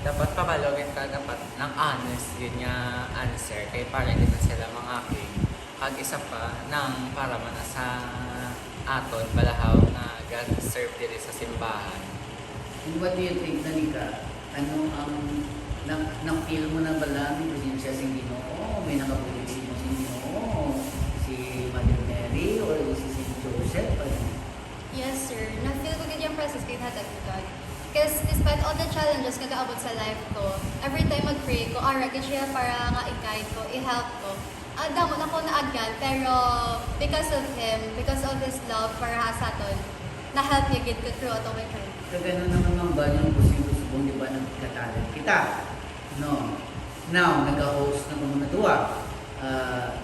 dapat pakalogin ka dapat ng honest yun nga answer kay para hindi na sila mangaki kag isa pa nang para man sa aton balahaw na God serve diri sa simbahan. And what do you think, Danica? Ano ang nang-feel mo na ba lang yung presensya si Ginoo? May nakabulit mo si Ginoo? Si Mother Mary or si St. Joseph? Yes, sir. Na-feel ko gid yung process kay Hatag ni God. Because despite all the challenges nga gaabot sa life ko, every time mag-pray ko, ara gid siya para nga i-guide ko, i-help ko. Damo na ko naagyan, pero because of Him, because of His love para sa aton, na-help niya gid ko throughout all my time. Kagano naman ang ba yung kusing-kusubong, di ba, ng katalan kita? No. Now, nag-host na mga natuwa.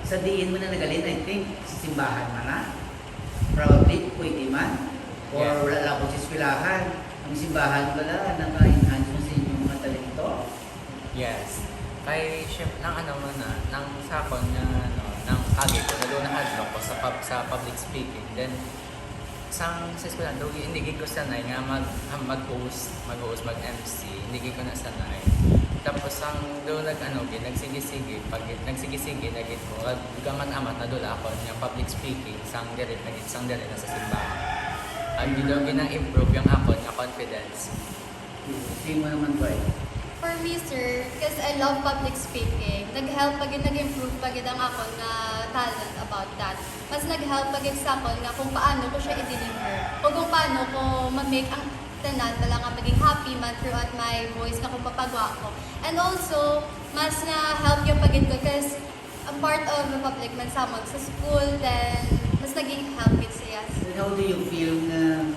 Sa diin mo na nagalin, I think, sa simbahan man na. Probably, pwede man. Or Yeah. wala lang ko sa eskwelahan. Ang simbahan pala, naka-enhance mo sa inyong mga talento. Yes. Kay chef nang ano man na nang sakon nga ano nang agi ko na doon nahadlok ko sa public speaking. Then sa eskwela do hindi ko sanay nga mag-host, mag-MC. Hindi ko na sanay. Tapos ang do nagsige-sige pag nagsige-sige nagit ko gaman amat na dula ako nga public speaking sang dire na sa simbahan. Ang daw ginang-improve yung ako nga confidence. Sige mo naman ba For me, sir, because I love public speaking, nag-help pagid nag-improve pagid ang ako na talent about that. Mas nag-help pagid sa ako nga kung paano ko siya i-deliver. O kung paano ko ma-make ang tanan pala nga maging happy man throughout my voice nga kung papagawa ko. And also, mas na-help yung pagid ko because I'm part of the public man sa school, then mas naging help it siya. How do you feel na